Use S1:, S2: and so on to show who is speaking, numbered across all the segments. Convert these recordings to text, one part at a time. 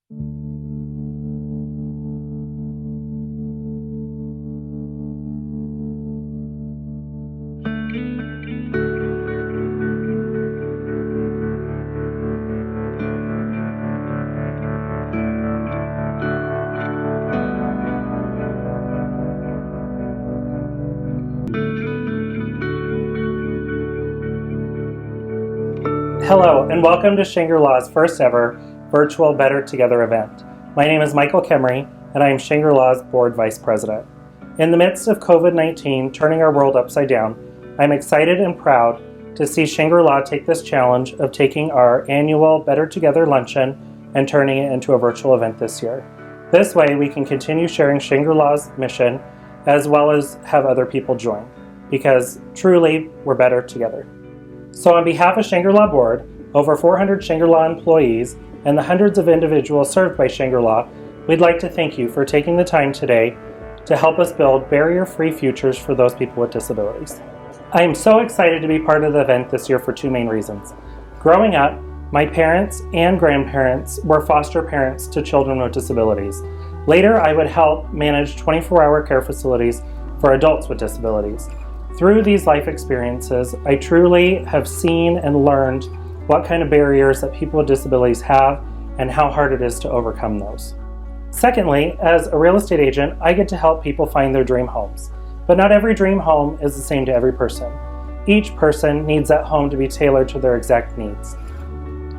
S1: Hello, and welcome to Shangri-La's first ever virtual Better Together event. My name is Michael Kemery, and I am Shangri-La's Board Vice President. In the midst of COVID-19 turning our world upside down, I'm excited and proud to see Shangri-La take this challenge of taking our annual Better Together luncheon and turning it into a virtual event this year. This way, we can continue sharing Shangri-La's mission as well as have other people join, because truly, we're better together. So on behalf of Shangri-La Board, over 400 Shangri-La employees, and the hundreds of individuals served by Shangri-La, we'd like to thank you for taking the time today to help us build barrier-free futures for those people with disabilities. I am so excited to be part of the event this year for two main reasons. Growing up, my parents and grandparents were foster parents to children with disabilities. Later, I would help manage 24-hour care facilities for adults with disabilities. Through these life experiences, I truly have seen and learned what kind of barriers that people with disabilities have and how hard it is to overcome those. Secondly, as a real estate agent, I get to help people find their dream homes. But not every dream home is the same to every person. Each person needs that home to be tailored to their exact needs.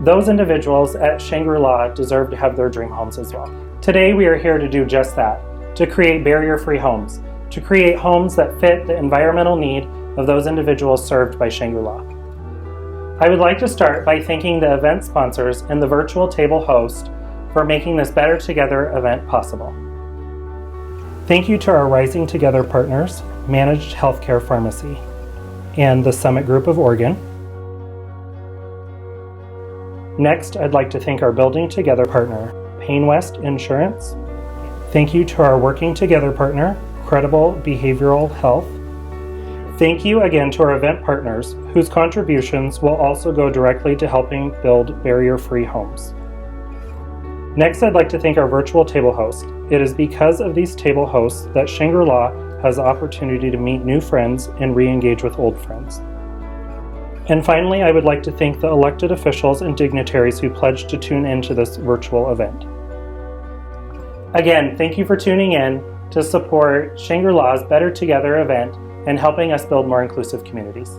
S1: Those individuals at Shangri-La deserve to have their dream homes as well. Today we are here to do just that, to create barrier-free homes, to create homes that fit the environmental need of those individuals served by Shangri-La. I would like to start by thanking the event sponsors and the virtual table host for making this Better Together event possible. Thank you to our Rising Together partners, Managed Healthcare Pharmacy, and the Summit Group of Oregon. Next, I'd like to thank our Building Together partner, Pain West Insurance. Thank you to our Working Together partner, Credible Behavioral Health. Thank you again to our event partners, whose contributions will also go directly to helping build barrier-free homes. Next, I'd like to thank our virtual table host. It is because of these table hosts that Shangri-La has the opportunity to meet new friends and re-engage with old friends. And finally, I would like to thank the elected officials and dignitaries who pledged to tune into this virtual event. Again, thank you for tuning in to support Shangri-La's Better Together event and helping us build more inclusive communities.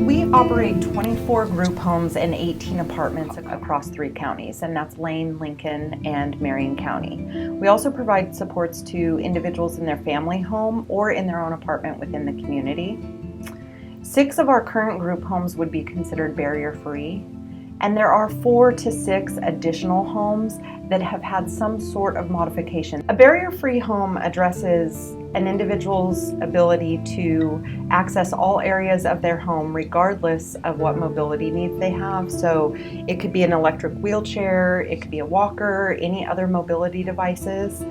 S2: We operate 24 group homes and 18 apartments across 3 counties, and that's Lane, Lincoln, and Marion County. We also provide supports to individuals in their family home or in their own apartment within the community. 6 of our current group homes would be considered barrier-free, and there are 4 to 6 additional homes that have had some sort of modification. A barrier-free home addresses an individual's ability to access all areas of their home regardless of what mobility needs they have. So it could be an electric wheelchair, it could be a walker, any other mobility devices.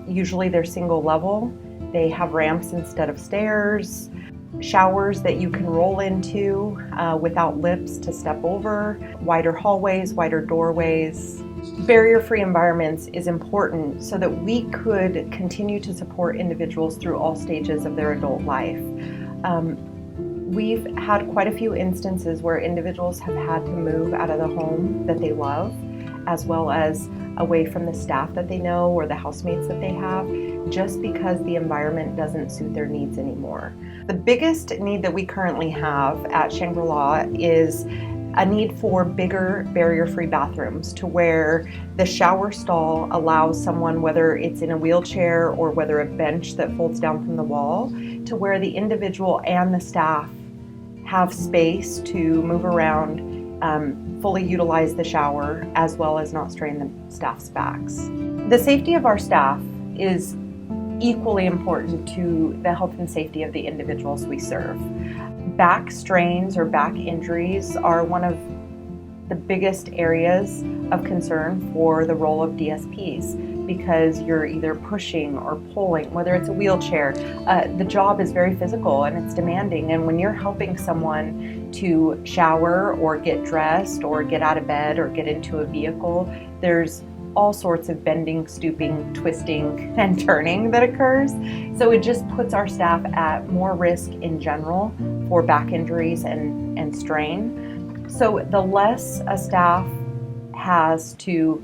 S2: Usually they're single level. They have ramps instead of stairs, showers that you can roll into without lips to step over, wider hallways, wider doorways. Barrier-free environments is important so that we could continue to support individuals through all stages of their adult life. We've had quite a few instances where individuals have had to move out of the home that they love, as well as away from the staff that they know or the housemates that they have, just because the environment doesn't suit their needs anymore. The biggest need that we currently have at Shangri-La is a need for bigger barrier-free bathrooms, to where the shower stall allows someone, whether it's in a wheelchair or whether a bench that folds down from the wall, to where the individual and the staff have space to move around, fully utilize the shower, as well as not strain the staff's backs. The safety of our staff is equally important to the health and safety of the individuals we serve. Back strains or back injuries are one of the biggest areas of concern for the role of DSPs, because you're either pushing or pulling, whether it's a wheelchair. The job is very physical and it's demanding, and when you're helping someone to shower or get dressed or get out of bed or get into a vehicle, there's all sorts of bending, stooping, twisting, and turning that occurs. So it just puts our staff at more risk in general for back injuries and strain. So the less a staff has to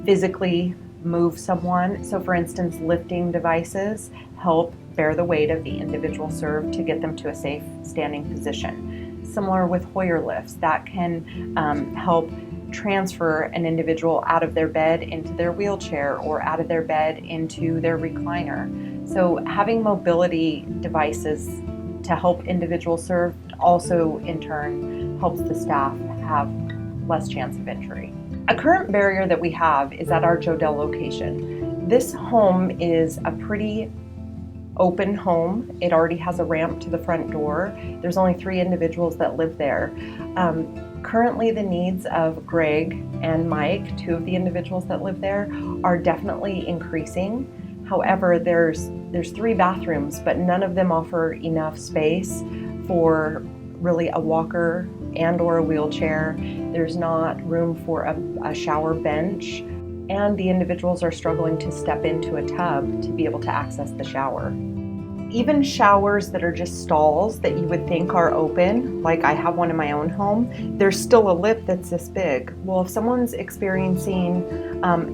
S2: physically move someone, so for instance, lifting devices help bear the weight of the individual served to get them to a safe standing position. Similar with Hoyer lifts, that can help transfer an individual out of their bed into their wheelchair or out of their bed into their recliner. So having mobility devices to help individuals served also in turn helps the staff have less chance of injury. A current barrier that we have is at our Jodell location. This home is a pretty open home. It already has a ramp to the front door. There's only 3 individuals that live there. Currently, the needs of Greg and Mike, 2 of the individuals that live there, are definitely increasing. However, there's 3 bathrooms, but none of them offer enough space for really a walker and or a wheelchair. There's not room for a shower bench, and the individuals are struggling to step into a tub to be able to access the shower. Even showers that are just stalls that you would think are open, like I have one in my own home, there's still a lip that's this big. Well, if someone's experiencing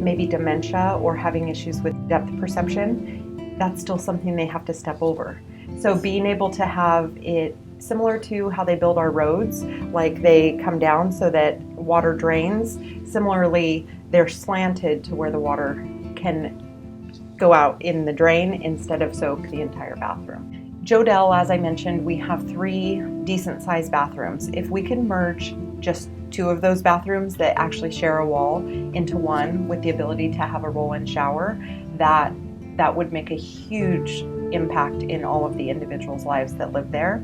S2: maybe dementia or having issues with depth perception, that's still something they have to step over. So being able to have it similar to how they build our roads, like they come down so that water drains, similarly they're slanted to where the water can go out in the drain instead of soak the entire bathroom. Jodell, as I mentioned, we have 3 decent sized bathrooms. If we can merge just 2 of those bathrooms that actually share a wall into one with the ability to have a roll-in shower, that would make a huge impact in all of the individuals' lives that live there.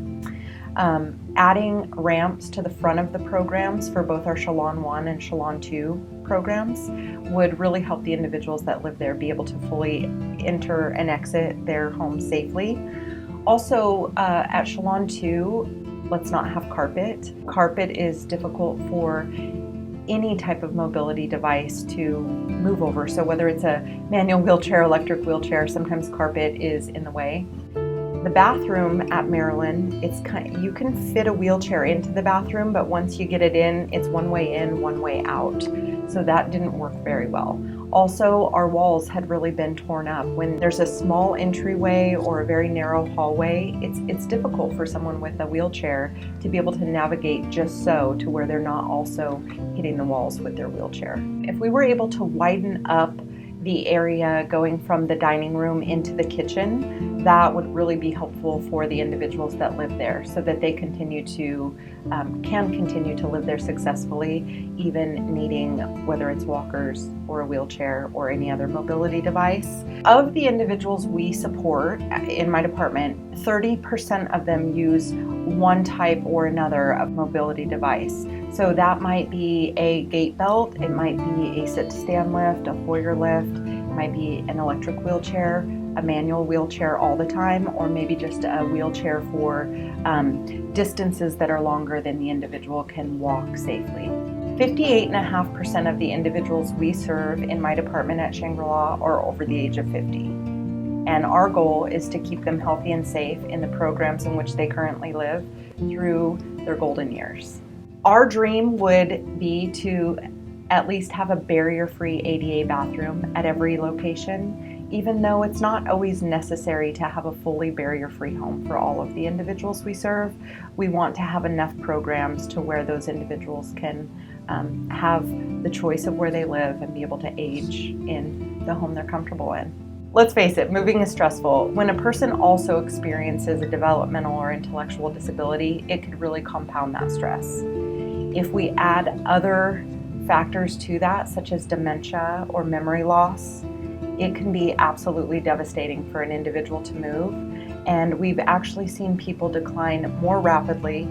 S2: Adding ramps to the front of the programs for both our Shalon 1 and Shalon 2 programs would really help the individuals that live there be able to fully enter and exit their home safely. Also, at Shalon 2, let's not have carpet. Carpet is difficult for any type of mobility device to move over. So whether it's a manual wheelchair, electric wheelchair, sometimes carpet is in the way. The bathroom at Maryland, you can fit a wheelchair into the bathroom, but once you get it in, it's one way in, one way out. So that didn't work very well. Also, our walls had really been torn up. When there's a small entryway or a very narrow hallway, it's difficult for someone with a wheelchair to be able to navigate just so to where they're not also hitting the walls with their wheelchair. If we were able to widen up the area going from the dining room into the kitchen, that would really be helpful for the individuals that live there so that they can continue to live there successfully, even needing whether it's walkers or a wheelchair or any other mobility device. Of the individuals we support in my department, 30% of them use one type or another of mobility device. So that might be a gait belt, it might be a sit-to-stand lift, a Hoyer lift, it might be an electric wheelchair, a manual wheelchair all the time, or maybe just a wheelchair for distances that are longer than the individual can walk safely. 58.5% of the individuals we serve in my department at Shangri-La are over the age of 50. And our goal is to keep them healthy and safe in the programs in which they currently live through their golden years. Our dream would be to at least have a barrier-free ADA bathroom at every location, even though it's not always necessary to have a fully barrier-free home for all of the individuals we serve. We want to have enough programs to where those individuals can have the choice of where they live and be able to age in the home they're comfortable in. Let's face it, moving is stressful. When a person also experiences a developmental or intellectual disability, it could really compound that stress. If we add other factors to that, such as dementia or memory loss, it can be absolutely devastating for an individual to move. And we've actually seen people decline more rapidly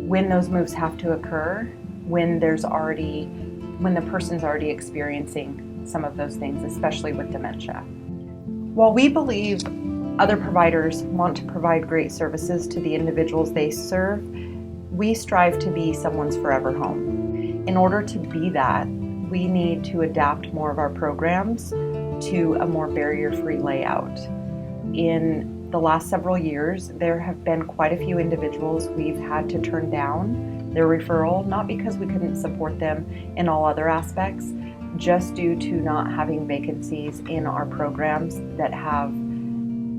S2: when those moves have to occur, when the person's already experiencing some of those things, especially with dementia. While we believe other providers want to provide great services to the individuals they serve, we strive to be someone's forever home. In order to be that, we need to adapt more of our programs to a more barrier-free layout. In the last several years, there have been quite a few individuals we've had to turn down their referral, not because we couldn't support them in all other aspects, just due to not having vacancies in our programs that have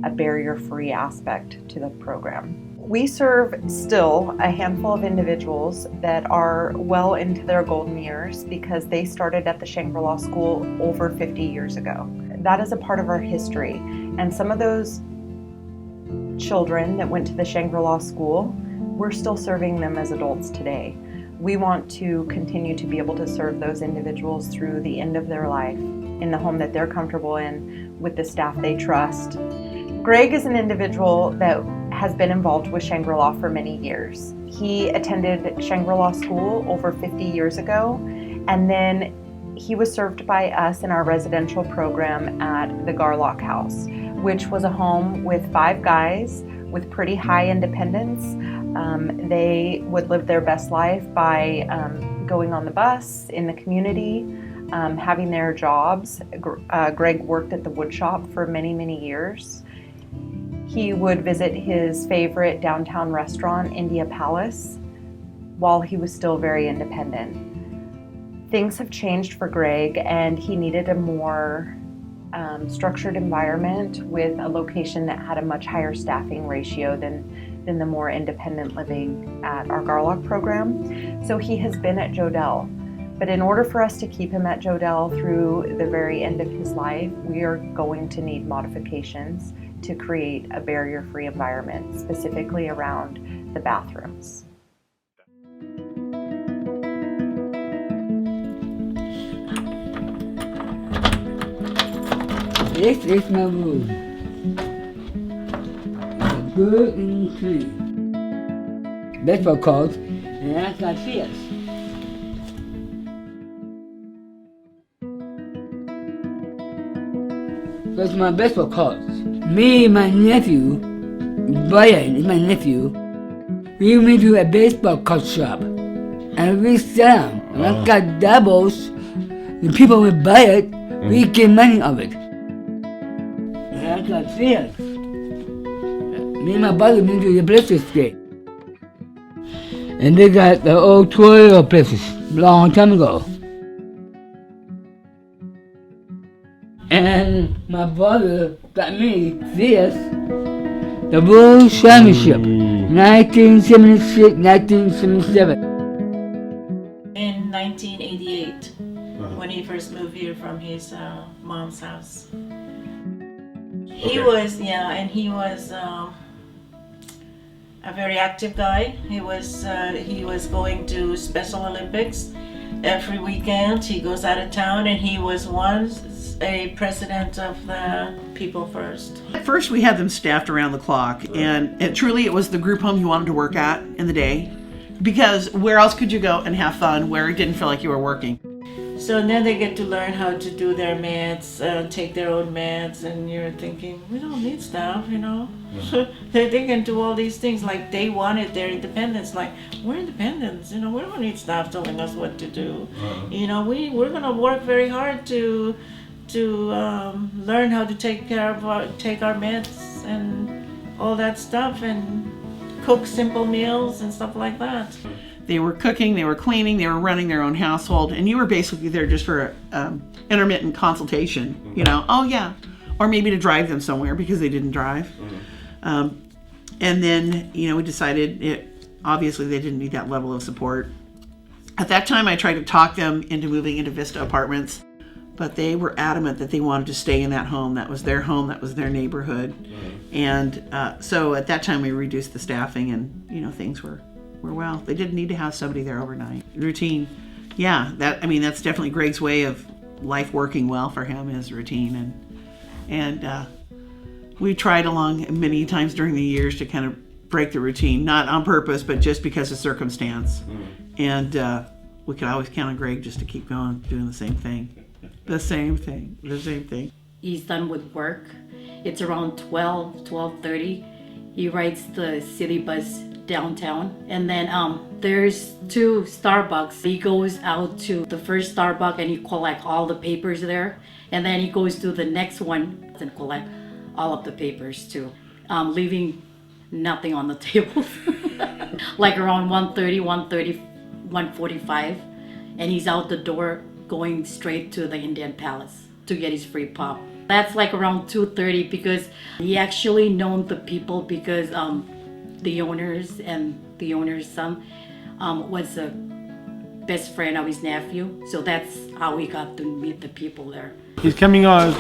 S2: a barrier-free aspect to the program. We serve still a handful of individuals that are well into their golden years because they started at the Shangri-La School over 50 years ago. That is a part of our history, and some of those children that went to the Shangri-La School, we're still serving them as adults today. We want to continue to be able to serve those individuals through the end of their life in the home that they're comfortable in with the staff they trust. Greg is an individual that has been involved with Shangri-La for many years. He attended Shangri-La School over 50 years ago, and then he was served by us in our residential program at the Garlock House, which was a home with 5 guys with pretty high independence. They would live their best life by going on the bus in the community, having their jobs. Greg worked at the wood shop for many, many years. He would visit his favorite downtown restaurant, India Palace, while he was still very independent. Things have changed for Greg, and he needed a more structured environment with a location that had a much higher staffing ratio than the more independent living at our Garlock program. So he has been at Jodell. But in order for us to keep him at Jodell through the very end of his life, we are going to need modifications to create a barrier-free environment, specifically around the bathrooms.
S3: This is my room. It's good and clean. Baseball cards, and I got this. That's my baseball cards. Me and my nephew, Brian is my nephew, we went to a baseball card shop and we sell them. And I got doubles. The people will buy it, we get money of it. And I got this. Me and my brother went to the places today. And they got the old toilet places long time ago. And my brother got me this, the World Championship, 1976, 1977.
S4: In 1988, when he first moved here from his mom's house. He was a very active guy. He was going to Special Olympics every weekend. He goes out of town, and he was once a president of the People First.
S5: At first we had them staffed around the clock, and it was the group home you wanted to work at in the day, because where else could you go and have fun where it didn't feel like you were working?
S4: So then they get to learn how to do their meds, take their own meds, and you're thinking, we don't need staff, you know. They can do all these things, like they wanted their independence, like we're independents, you know, we don't need staff telling us what to do. You know, we're gonna work very hard to learn how to take our meds and all that stuff, and cook simple meals and stuff like that.
S5: They were cooking, they were cleaning, they were running their own household, and you were basically there just for intermittent consultation, you know, oh yeah, or maybe to drive them somewhere because they didn't drive. And then, you know, we decided obviously they didn't need that level of support. At that time, I tried to talk them into moving into Vista Apartments, but they were adamant that they wanted to stay in that home. That was their home, that was their neighborhood. And so at that time we reduced the staffing, and, you know, things were well. They didn't need to have somebody there overnight. Routine, yeah, that's definitely Greg's way of life working well for him, is routine. And we tried along many times during the years to kind of break the routine, not on purpose, but just because of circumstance. And we could always count on Greg just to keep going, doing the same thing. The same thing. The same thing.
S6: He's done with work. It's around 12:30. He rides the city bus downtown. And then there's 2 Starbucks. He goes out to the first Starbucks and he collect all the papers there. And then he goes to the next one and collect all of the papers too. Leaving nothing on the table. Like around 1:30, 1:45. And he's out the door going straight to the Indian Palace to get his free pop. That's like around 2:30 because he actually known the people because the owners and the owner's son was a best friend of his nephew. So that's how he got to meet the people there.
S7: He's coming on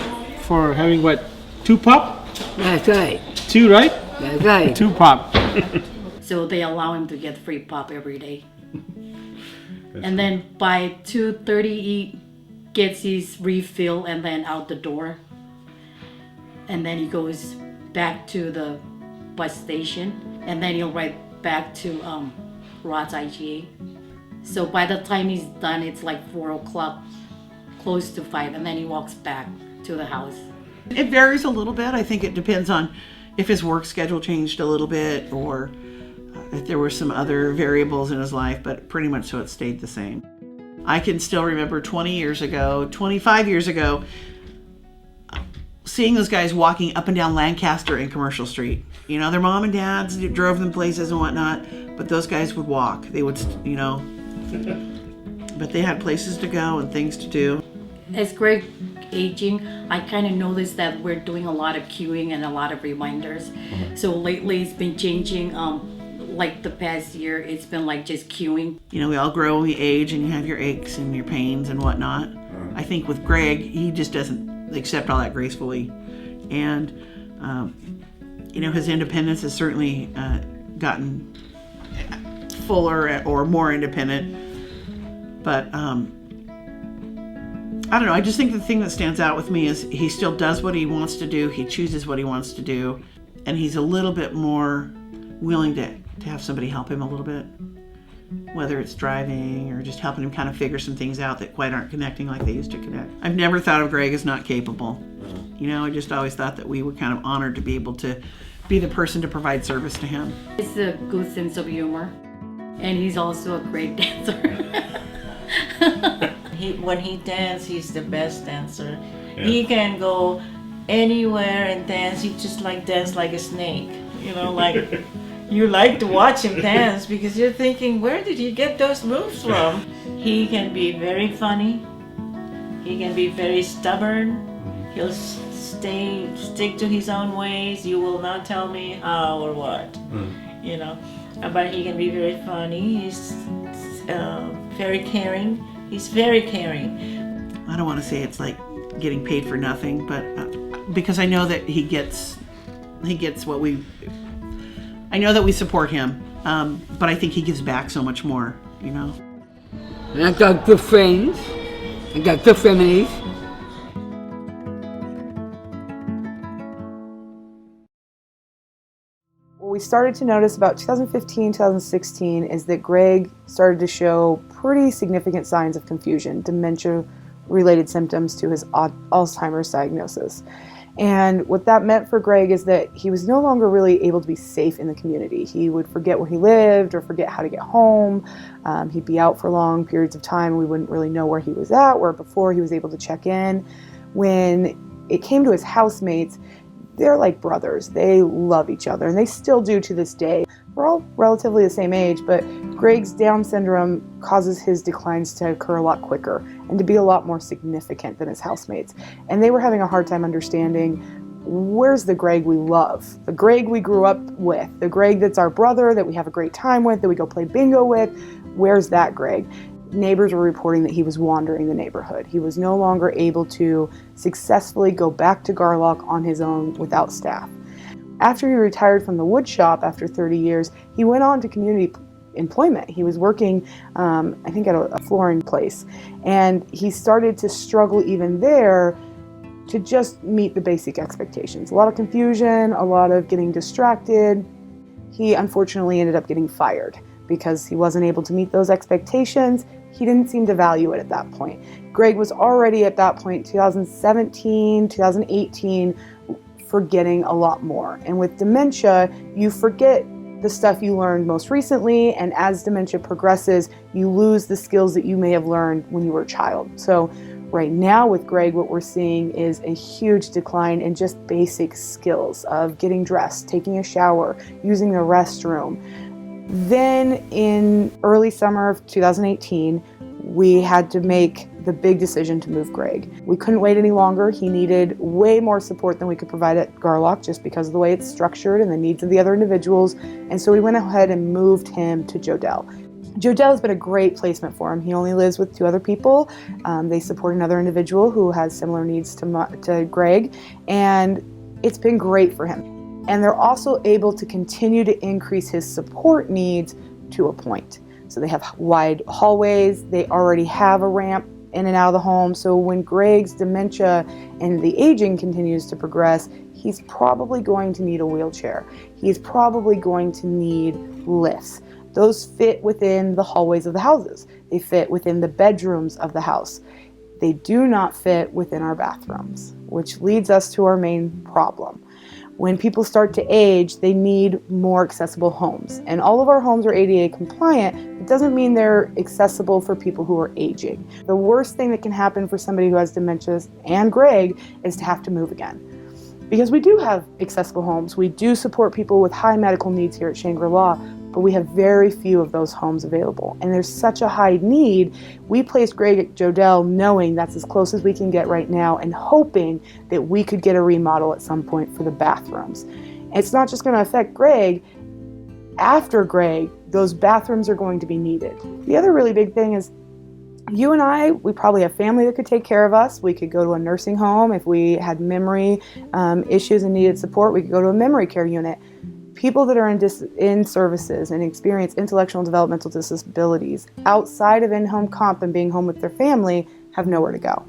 S7: for having what, 2 pop?
S3: That's right.
S7: 2, right?
S3: That's right.
S7: 2 pop.
S6: So they allow him to get free pop every day. And then by 2:30 he gets his refill and then out the door. And then he goes back to the bus station and then he'll ride back to Rod's IGA. So by the time he's done, it's like 4 o'clock, close to 5, and then he walks back to the house.
S5: It varies a little bit. I think it depends on if his work schedule changed a little bit or if there were some other variables in his life, but pretty much so it stayed the same. I can still remember 20 years ago, 25 years ago, seeing those guys walking up and down Lancaster in Commercial Street. You know, their mom and dads drove them places and whatnot, but those guys would walk. They would, you know, but they had places to go and things to do.
S6: As Greg aging, I kind of noticed that we're doing a lot of queuing and a lot of reminders. So lately it's been changing. Like the past year, it's been like just queuing.
S5: You know, we all grow and we age and you have your aches and your pains and whatnot. I think with Greg, he just doesn't accept all that gracefully. And, you know, his independence has certainly gotten fuller or more independent. But I don't know, I just think the thing that stands out with me is he still does what he wants to do, he chooses what he wants to do, and he's a little bit more willing to have somebody help him a little bit, whether it's driving or just helping him kind of figure some things out that quite aren't connecting like they used to connect. I've never thought of Greg as not capable. You know, I just always thought that we were kind of honored to be able to be the person to provide service to him.
S6: He's a good sense of humor, and he's also a great dancer.
S4: When he dances, he's the best dancer. Yeah. He can go anywhere and dance. He just like dance like a snake. You know, like you like to watch him dance because you're thinking, where did he get those moves from? He can be very funny. He can be very stubborn. He'll stick to his own ways. You will not tell me how or what. You know, but he can be very funny. He's very caring. He's very caring.
S5: I don't want to say it's like getting paid for nothing, but because I know that he gets what we. I know that we support him, but I think he gives back so much more. You know.
S3: And I got good friends. I got good families.
S8: What we started to notice about 2015, 2016 is that Greg started to show pretty significant signs of confusion, dementia-related symptoms to his Alzheimer's diagnosis. And what that meant for Greg is that he was no longer really able to be safe in the community. He would forget where he lived or forget how to get home. He'd be out for long periods of time and we wouldn't really know where he was at, where before he was able to check in. When it came to his housemates, they're like brothers. They love each other, and they still do to this day. We're all relatively the same age, but Greg's Down syndrome causes his declines to occur a lot quicker and to be a lot more significant than his housemates. And they were having a hard time understanding, where's the Greg we love? The Greg we grew up with, the Greg that's our brother, that we have a great time with, that we go play bingo with, where's that Greg? Neighbors were reporting that he was wandering the neighborhood. He was no longer able to successfully go back to Garlock on his own without staff. After he retired from the wood shop after 30 years, he went on to community employment. He was working, I think, at a flooring place. And he started to struggle even there to just meet the basic expectations. A lot of confusion, a lot of getting distracted. He unfortunately ended up getting fired because he wasn't able to meet those expectations. he didn't seem to value it at that point. Greg was already at that point, 2017, 2018, forgetting a lot more. And with dementia, you forget the stuff you learned most recently, and as dementia progresses, you lose the skills that you may have learned when you were a child. So right now with Greg, what we're seeing is a huge decline in just basic skills of getting dressed, taking a shower, using the restroom. Then in early summer of 2018, we had to make the big decision to move Greg. We couldn't wait any longer. He needed way more support than we could provide at Garlock just because of the way it's structured and the needs of the other individuals. And so we went ahead and moved him to Jodelle. Jodelle has been a great placement for him. He only lives with 2 other people. They support another individual who has similar needs to Greg, and it's been great for him. And they're also able to continue to increase his support needs to a point. So they have wide hallways, they already have a ramp in and out of the home. So when Greg's dementia and the aging continues to progress, he's probably going to need a wheelchair. He's probably going to need lifts. Those fit within the hallways of the houses. They fit within the bedrooms of the house. They do not fit within our bathrooms, which leads us to our main problem. When people start to age, they need more accessible homes. And all of our homes are ADA compliant. It doesn't mean they're accessible for people who are aging. The worst thing that can happen for somebody who has dementia and Greg is to have to move again. Because we do have accessible homes. We do support people with high medical needs here at Shangri-La, but we have very few of those homes available. And there's such a high need. We placed Greg at Jodelle knowing that's as close as we can get right now and hoping that we could get a remodel at some point for the bathrooms. And it's not just going to affect Greg. After Greg, those bathrooms are going to be needed. The other really big thing is you and I, we probably have family that could take care of us. We could go to a nursing home. If we had memory issues and needed support, we could go to a memory care unit. People that are in services and experience intellectual and developmental disabilities outside of in-home comp and being home with their family have nowhere to go.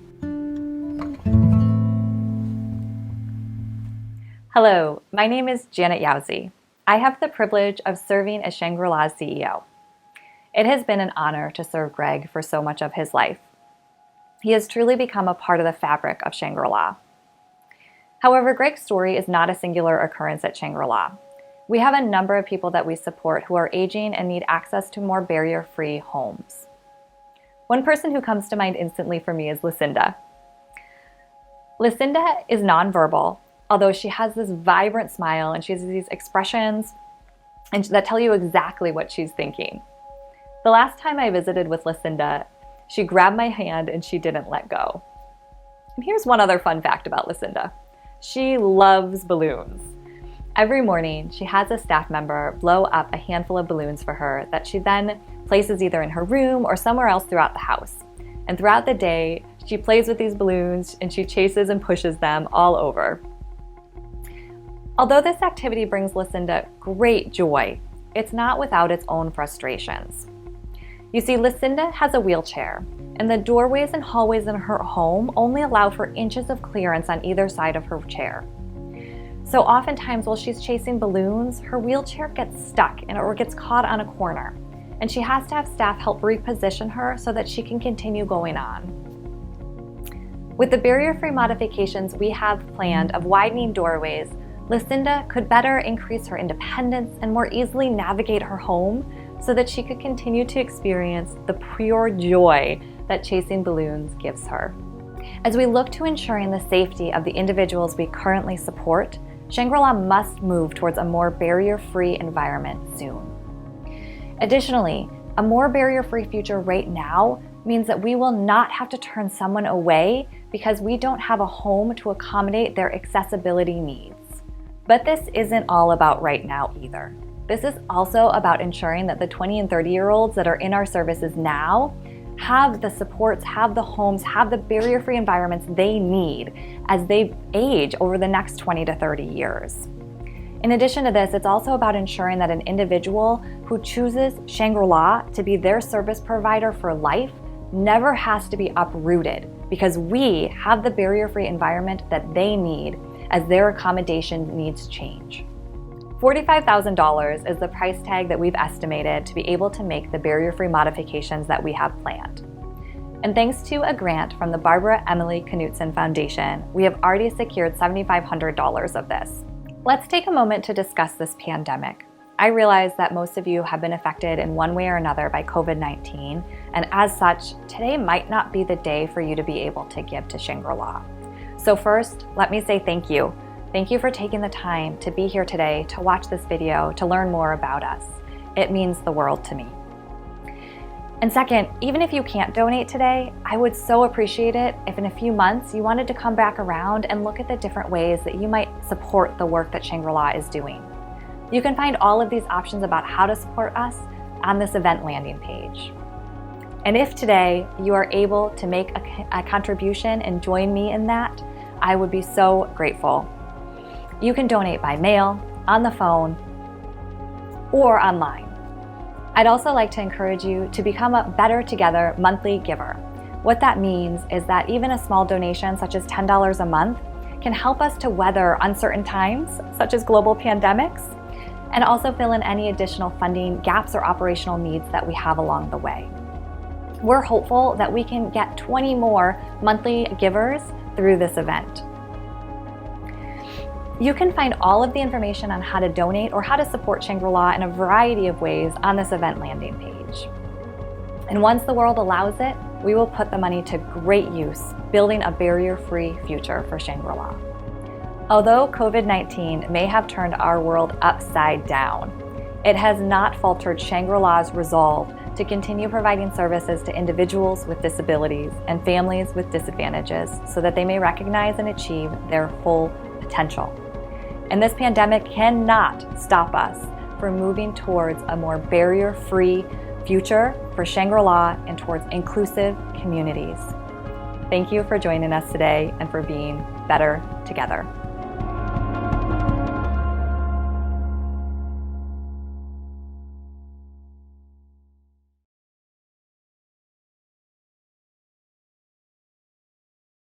S9: Hello, my name is Janet Yowzy. I have the privilege of serving as Shangri-La's CEO. It has been an honor to serve Greg for so much of his life. He has truly become a part of the fabric of Shangri-La. However, Greg's story is not a singular occurrence at Shangri-La. We have a number of people that we support who are aging and need access to more barrier-free homes. One person who comes to mind instantly for me is Lucinda. Lucinda is nonverbal, although she has this vibrant smile and she has these expressions that tell you exactly what she's thinking. The last time I visited with Lucinda, she grabbed my hand and she didn't let go. And here's one other fun fact about Lucinda. She loves balloons. Every morning, she has a staff member blow up a handful of balloons for her that she then places either in her room or somewhere else throughout the house. And throughout the day, she plays with these balloons and she chases and pushes them all over. Although this activity brings Lucinda great joy, it's not without its own frustrations. You see, Lucinda has a wheelchair, and the doorways and hallways in her home only allow for inches of clearance on either side of her chair. So oftentimes while she's chasing balloons, her wheelchair gets stuck or gets caught on a corner, and she has to have staff help reposition her so that she can continue going on. With the barrier-free modifications we have planned of widening doorways, Lucinda could better increase her independence and more easily navigate her home so that she could continue to experience the pure joy that chasing balloons gives her. As we look to ensuring the safety of the individuals we currently support, Shangri-La must move towards a more barrier-free environment soon. Additionally, a more barrier-free future right now means that we will not have to turn someone away because we don't have a home to accommodate their accessibility needs. But this isn't all about right now either. This is also about ensuring that the 20 and 30-year-olds that are in our services now have the supports, have the homes, have the barrier-free environments they need as they age over the next 20 to 30 years. In addition to this, it's also about ensuring that an individual who chooses Shangri-La to be their service provider for life never has to be uprooted because we have the barrier-free environment that they need as their accommodation needs change. $45,000 is the price tag that we've estimated to be able to make the barrier-free modifications that we have planned. And thanks to a grant from the Barbara Emily Knutson Foundation, we have already secured $7,500 of this. Let's take a moment to discuss this pandemic. I realize that most of you have been affected in one way or another by COVID-19, and as such, today might not be the day for you to be able to give to Shangri-La. So first, let me say thank you. Thank you for taking the time to be here today, to watch this video, to learn more about us. It means the world to me. And second, even if you can't donate today, I would so appreciate it if in a few months you wanted to come back around and look at the different ways that you might support the work that Shangri-La is doing. You can find all of these options about how to support us on this event landing page. And if today you are able to make a contribution and join me in that, I would be so grateful. You can donate by mail, on the phone, or online. I'd also like to encourage you to become a Better Together monthly giver. What that means is that even a small donation, such as $10 a month, can help us to weather uncertain times, such as global pandemics, and also fill in any additional funding gaps or operational needs that we have along the way. We're hopeful that we can get 20 more monthly givers through this event. You can find all of the information on how to donate or how to support Shangri-La in a variety of ways on this event landing page. And once the world allows it, we will put the money to great use, building a barrier-free future for Shangri-La. Although COVID-19 may have turned our world upside down, it has not faltered Shangri-La's resolve to continue providing services to individuals with disabilities and families with disadvantages so that they may recognize and achieve their full potential. And this pandemic cannot stop us from moving towards a more barrier-free future for Shangri-La and towards inclusive communities. Thank you for joining us today and for being better together.